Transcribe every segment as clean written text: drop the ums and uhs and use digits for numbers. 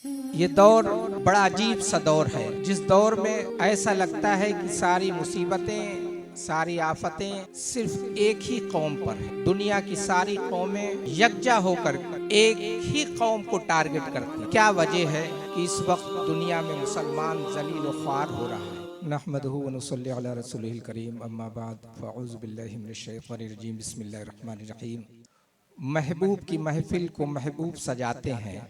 ये दौर बड़ा अजीब सा दौर है, जिस दौर में ऐसा लगता है कि सारी मुसीबतें, सारी आफतें सिर्फ एक ही कौम पर है। दुनिया की सारी कौमें यकजा होकर एक ही कौम को टारगेट करती हैं। क्या वजह है कि इस वक्त दुनिया में मुसलमान जलील व ख्वार हो रहा है। नहमदुहु व नुसल्ली अला रसूलिहिल करीम, अम्मा बाद, फ़अऊज़ु बिल्लाहि मिनश शैतानिर रजीम, बिस्मिल्लाहिर रहमानिर रहीम। महबूब की महफिल को महबूब सजाते हैं,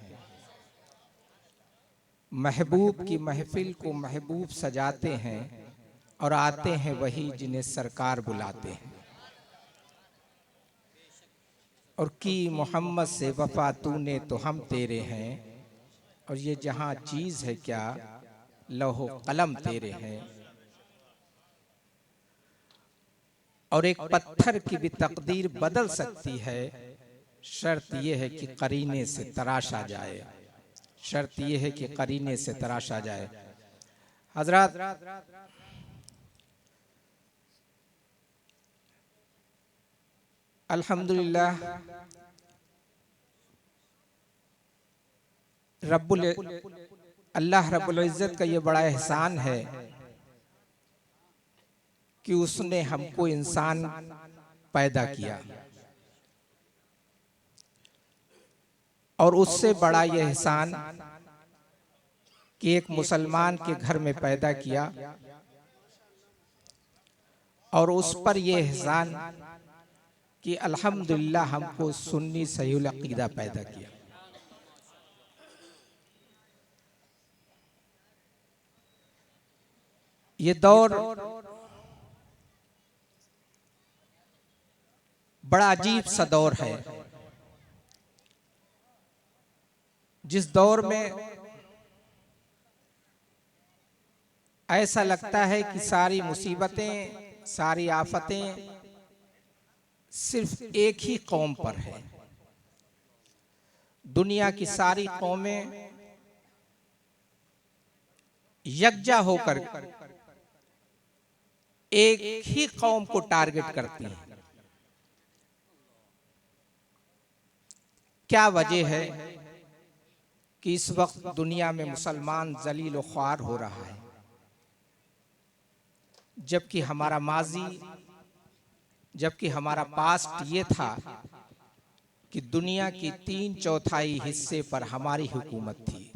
महबूब की महफिल को महबूब सजाते हैं, और आते हैं वही जिन्हें सरकार बुलाते हैं। और की मोहम्मद से वफा तूने तो हम तेरे हैं, और ये जहां चीज है क्या लौहो कलम तेरे हैं। और एक पत्थर की भी तकदीर बदल सकती है, शर्त यह है कि करीने से तराशा जाए। शर्त यह है कि करीने से तराशा जाए। हजरत, अल्हम्दुलिल्लाह अल्लाह रब्बुल इज्जत का ये बड़ा एहसान है कि उसने हमको इंसान पैदा किया, और उससे बड़ा यह एहसान कि एक मुसलमान के घर में पैदा किया, और उस पर यह एहसान कि अल्हम्दुलिल्लाह हमको सुन्नी सहीहुल अकीदा पैदा किया। ये दौर बड़ा अजीब सा दौर है, जिस दौर में ऐसा लगता है कि सारी मुसीबतें, सारी आफतें सिर्फ एक ही कौम पर है। दुनिया की सारी कौमें यकजा होकर एक ही कौम को टारगेट करती हैं। क्या वजह है कि इस वक्त दुनिया में मुसलमान जलील व ख्वार हो रहा है, जबकि हमारा माजी, जबकि हमारा पास्ट ये था कि दुनिया की 3/4 हिस्से पर हमारी हुकूमत थी।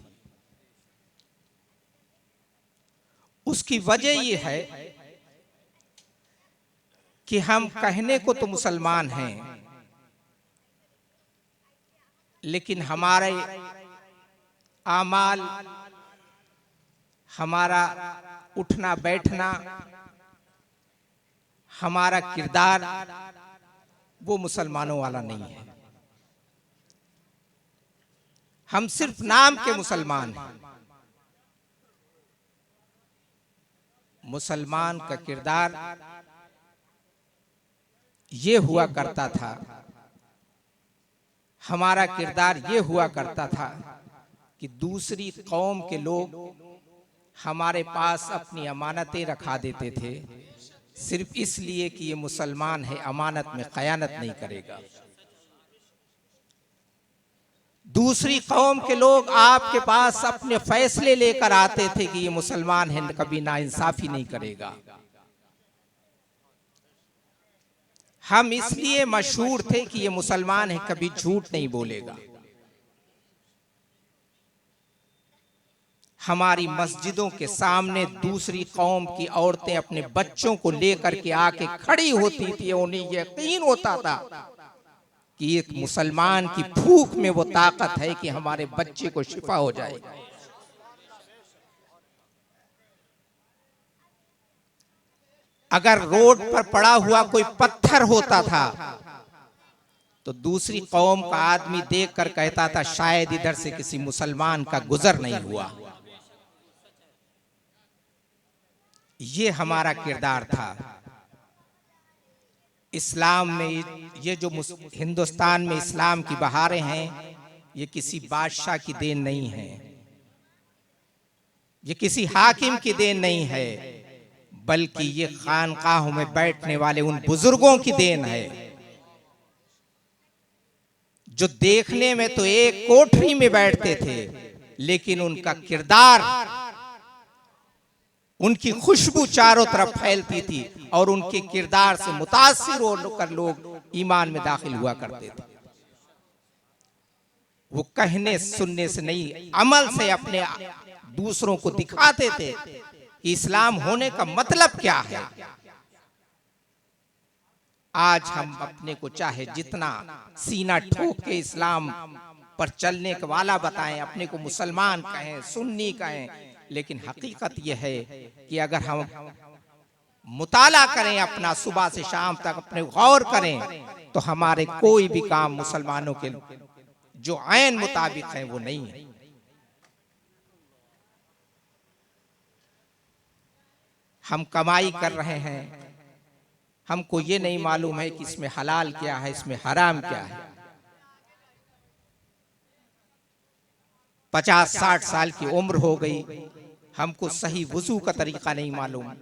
उसकी वजह ये है कि हम कहने को तो मुसलमान हैं, लेकिन हमारे आमाल, हमारा उठना बैठना, हमारा किरदार वो मुसलमानों वाला नहीं है। हम सिर्फ नाम के मुसलमान हैं। मुसलमान का किरदार ये हुआ करता था, हमारा किरदार ये हुआ करता था कि दूसरी कौम के लोग हमारे पास अपनी अमानतें रखा देते थे, सिर्फ इसलिए कि ये मुसलमान है, अमानत में खयानत नहीं करेगा। दूसरी कौम के लोग आपके पास अपने फैसले लेकर आते थे कि ये मुसलमान है, कभी नाइंसाफी नहीं करेगा। हम इसलिए मशहूर थे कि ये मुसलमान है, कभी झूठ नहीं बोलेगा। हमारी मस्जिदों के सामने दूसरी कौम की औरतें अपने बच्चों को लेकर के आके खड़ी होती थी, उन्हें यकीन होता था कि एक मुसलमान की भूख में वो ताकत है कि हमारे बच्चे को शिफा हो जाए। अगर रोड पर पड़ा हुआ कोई पत्थर होता था तो दूसरी कौम का आदमी देखकर कहता था शायद इधर से किसी मुसलमान का गुजर नहीं हुआ। ये हमारा किरदार था। इस्लाम में ये जो हिंदुस्तान में इस्लाम की बहारें हैं, ये किसी बादशाह की देन नहीं है, ये किसी हाकिम की देन नहीं है, बल्कि ये खानकाहों में बैठने वाले उन बुजुर्गों की देन है जो देखने में तो एक कोठरी में बैठते थे, लेकिन उनका किरदार, उनकी खुशबू चारों तरफ फैलती थी और उनके किरदार से मुतासिर होकर लोग ईमान में दाखिल हुआ करते थे। वो कहने सुनने से नहीं, अमल से अपने दूसरों को दिखाते थे कि इस्लाम होने का मतलब क्या है। आज हम अपने को चाहे जितना सीना ठोक के इस्लाम पर चलने वाला बताएं, अपने को मुसलमान कहें, सुन्नी कहें, लेकिन हकीकत यह है कि अगर हम मुताला करें अपना सुबह से शाम तक, अपने गौर करें, तो हमारे कोई भी काम मुसलमानों के जो ऐन मुताबिक है वो नहीं है। हम कमाई कर रहे हैं, हमको ये नहीं मालूम है कि इसमें हलाल क्या है, इसमें हराम क्या है। 50-60 साल की उम्र हो गई, हमको सही वुजू का तरीका नहीं मालूम,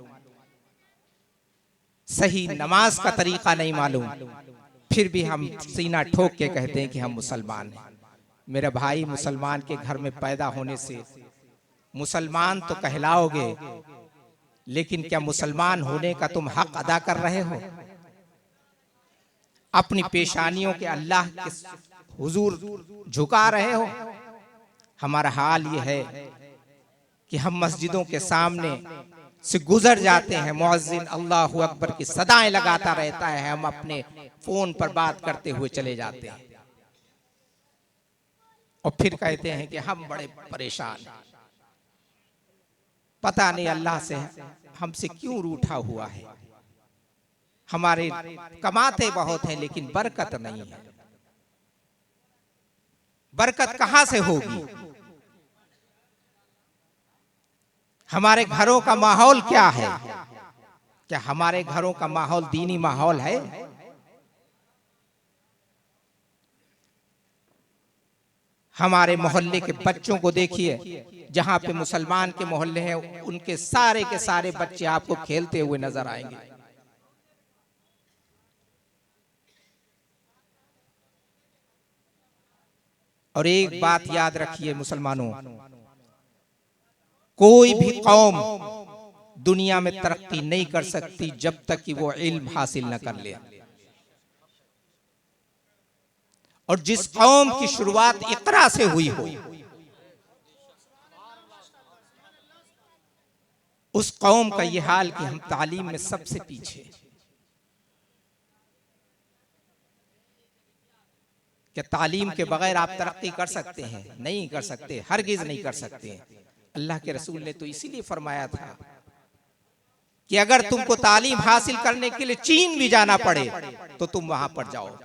सही नमाज का तरीका नहीं मालूम, फिर भी हम सीना ठोक के कहते हैं कि हम मुसलमान हैं। मेरे भाई, मुसलमान के घर में पैदा होने से मुसलमान तो कहलाओगे, लेकिन क्या मुसलमान होने का तुम हक अदा कर रहे हो? अपनी पेशानियों के अल्लाह के हुजूर झुका रहे हो? हमारा हाल ये है कि हम मस्जिदों के सामने से गुजर जाते हैं, मुअज्जिन अल्लाहु अकबर की सदाएं लगाता रहता है, हम अपने फोन पर बात करते हुए चले जाते हैं और फिर कहते हैं कि हम बड़े परेशान हैं, पता नहीं अल्लाह से हमसे क्यों रूठा हुआ है। हमारे कमाते बहुत हैं लेकिन बरकत नहीं है। बरकत कहां से होगी? हमारे घरों का माहौल क्या है? क्या हमारे घरों का माहौल दीनी माहौल है? हमारे मोहल्ले के बच्चों को देखिए, जहां पे मुसलमान के मोहल्ले हैं, उनके सारे के सारे बच्चे आपको खेलते हुए नजर आएंगे। और एक बात याद रखिए मुसलमानों, कोई भी कौम दुनिया में तरक्की नहीं कर सकती जब तक कि वो इल्म हासिल न कर ले। और जिस कौम की शुरुआत इकरा से हुई हो, उस कौम का यह हाल कि हम तालीम में सबसे पीछे। क्या तालीम के बगैर आप तरक्की कर सकते हैं? नहीं कर सकते, हरगिज नहीं कर सकते। अल्लाह के रसूल ने तो इसीलिए फरमाया था कि अगर तुमको तालीम हासिल करने के लिए चीन भी जाना पड़े तो तुम वहां पर जाओ।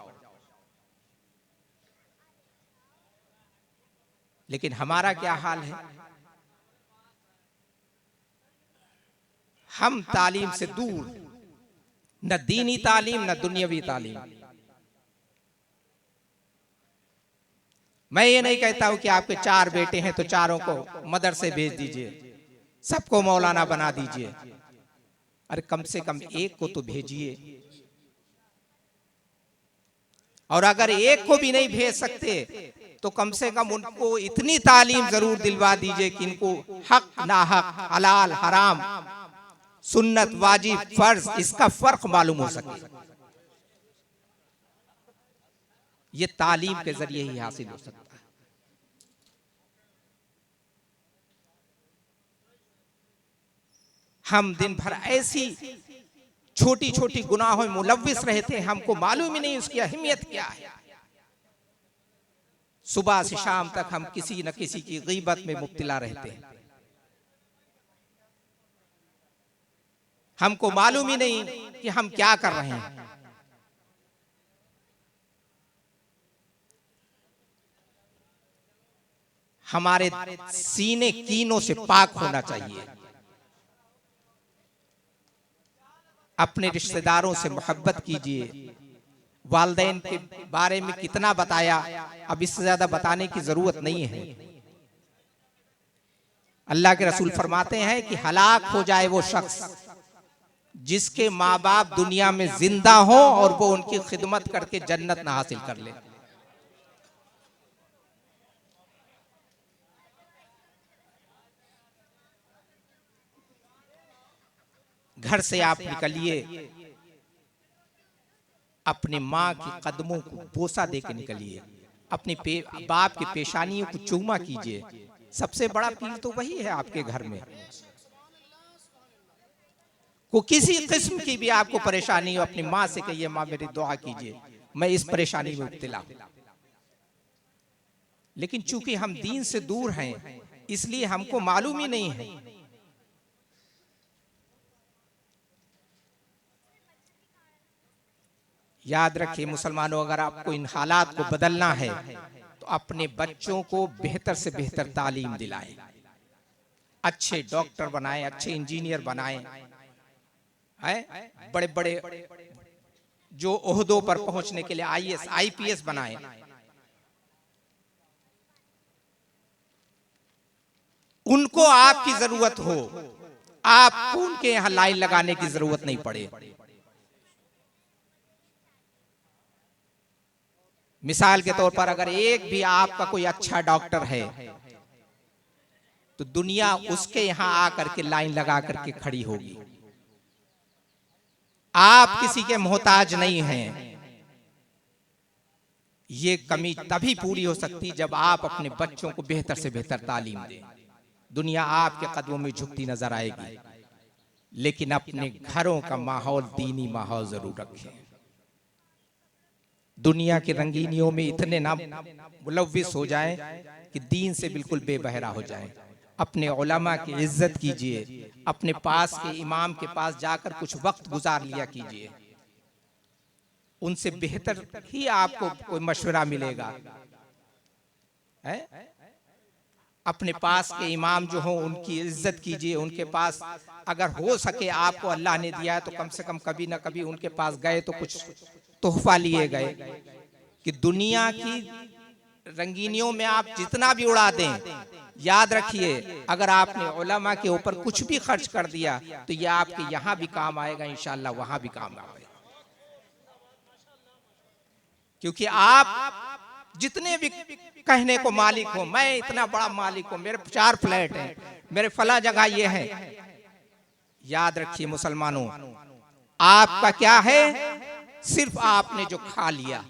लेकिन हमारा क्या हाल है? हम तालीम से दूर, न दीनी तालीम न दुनियावी तालीम। मैं ये नहीं कहता हूं कि आपके 4 बेटे हैं तो चारों को मदरसे भेज दीजिए, सबको मौलाना बना दीजिए। अरे कम से कम एक को तो भेजिए। और अगर एक को भी नहीं भेज सकते तो कम से कम उनको इतनी तालीम जरूर दिलवा दीजिए कि इनको हक नाहक, हलाल हराम, सुन्नत वाजिब फर्ज, इसका फर्क मालूम हो सके। ये तालीम के जरिए ही हासिल हो सकता है। हम दिन भर ऐसी छोटी छोटी गुनाहों में मुलव्विस रहते हैं, हमको मालूम ही नहीं उसकी अहमियत क्या है। सुबह से शाम तक हम किसी न किसी की गीबत में मुब्तला रहते हैं, हमको मालूम ही नहीं कि हम क्या कर रहे हैं। हमारे सीने कीनों से पाक होना चाहिए। अपने रिश्तेदारों से मोहब्बत कीजिए। वालिदैन के बारे में कितना बताया, अब इससे ज्यादा बताने की जरूरत नहीं है। अल्लाह के रसूल फरमाते हैं कि हलाक हो जाए वो शख्स जिसके माँ बाप दुनिया में जिंदा हो और वो उनकी खिदमत करके जन्नत ना हासिल कर ले। घर से आप निकलिए, अपने माँ के कदमों को बोसा दे के निकलिए, अपने बाप की पेशानियों को चूमा कीजिए। सबसे बड़ा पीर तो वही है आपके घर में। को किसी किस्म की भी आपको परेशानी हो, अपनी माँ से कहिए, माँ मेरी दुआ कीजिए, मैं इस परेशानी में मुब्तला हूं। लेकिन चूंकि हम दीन से दूर हैं, इसलिए हमको मालूम ही नहीं है। याद रखिए मुसलमानों, अगर आपको इन हालात को बदलना है तो अपने बच्चों को बेहतर से बेहतर तालीम दिलाएं, अच्छे डॉक्टर बनाएं, अच्छे इंजीनियर बनाएं, बड़े बड़े जो ओहदों पर पहुंचने के लिए आईएएस आईपीएस बनाएं। उनको आपकी जरूरत हो, आपको उनके यहां लाइन लगाने की जरूरत नहीं पड़े। मिसाल के तौर पर अगर एक भी आपका कोई अच्छा डॉक्टर है तो दुनिया उसके यहां आकर के लाइन लगा करके खड़ी होगी। आप किसी के मोहताज नहीं हैं। ये कमी तभी पूरी हो सकती जब आप अपने बच्चों को बेहतर से बेहतर तालीम दें। दुनिया आपके कदमों में झुकती नजर आएगी, लेकिन अपने घरों का माहौल दीनी माहौल जरूर रखें। दुनिया की रंगीनियों में इतने ना मुलव्विस हो जाएं कि दीन से बिल्कुल बेबहरा हो जाएं। अपने उलमा की इज्जत कीजिए, अपने पास के इमाम के पास जाकर कुछ वक्त गुजार लिया कीजिए, उनसे बेहतर ही आपको कोई मशवरा मिलेगा। है? अपने पास के इमाम जो हो उनकी इज्जत कीजिए, उनके पास अगर हो सके, आपको अल्लाह ने दिया है तो कम से कम कभी ना कभी उनके पास गए तो कुछ तोहफा लिए गए। कि दुनिया की रंगीनियों में आप जितना भी उड़ा दें, याद रखिए अगर आपने उलमा के ऊपर कुछ भी खर्च कर दिया तो यह आपके यहां भी काम आएगा, इंशाअल्लाह वहां भी काम आएगा। क्योंकि आप जितने भी कहने को मालिक हो, मैं इतना बड़ा मालिक हूं, मेरे 4 फ्लैट हैं, मेरे फला जगह ये है, याद रखिए मुसलमानों, आपका क्या है? सिर्फ आपने जो खा लिया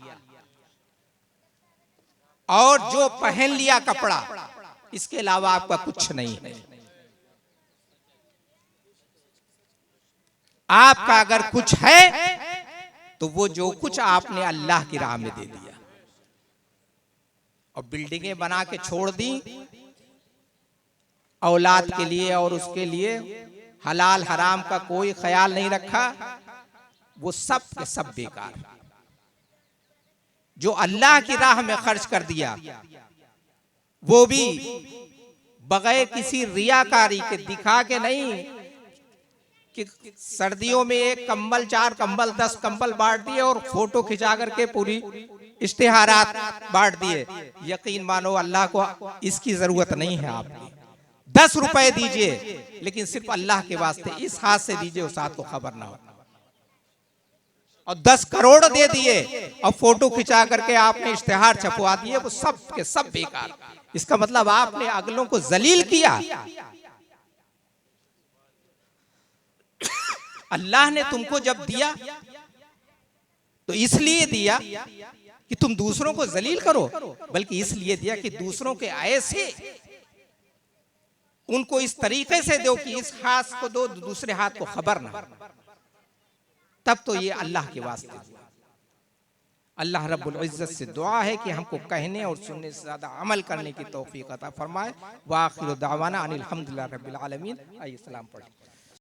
और जो पहन लिया कपड़ा, इसके अलावा आपका कुछ नहीं है। आपका अगर कुछ है तो वो जो कुछ आपने अल्लाह की राह में दे दिया। और बिल्डिंगें बना के छोड़ दी औलाद के लिए और उसके लिए हलाल हराम का कोई ख्याल नहीं रखा, वो सब के सब बेकार। जो अल्लाह की राह में खर्च कर दिया वो भी बगैर किसी रियाकारी के, दिखा के नहीं कि सर्दियों में 1 कंबल 4 कंबल 10 कंबल बांट दिए और फोटो खिंचा करके पूरी इश्तिहारात बांट दिए। यकीन मानो अल्लाह को इसकी जरूरत नहीं है। आपकी 10 रुपए दीजिए लेकिन सिर्फ अल्लाह के वास्ते इस हाथ से दीजिए, उस हाथ को खबर ना हो। और 10 करोड़ दे दिए और फोटो खिंचा करके आपने इश्तिहार छपवा दिए, वो सब के सब बेकार। इसका मतलब आपने अगलों को जलील किया। अल्लाह ने तुमको जब दिया तो इसलिए दिया कि तुम दूसरों को जलील करो, बल्कि इसलिए दिया कि दूसरों के ऐसे उनको इस तरीके से दो कि इस हाथ को दो, दूसरे हाथ को खबर ना। तब तो ये अल्लाह के वास्ते। अल्लाह रब्बुल इज्जत से दुआ है कि हमको कहने और सुनने से ज्यादा अमल करने की तौफीक अता फरमाए। व आखिर दावाना अनिल हम्दुलिल्लाहि रब्बिल आलमीन। आइए सलाम पढ़ें।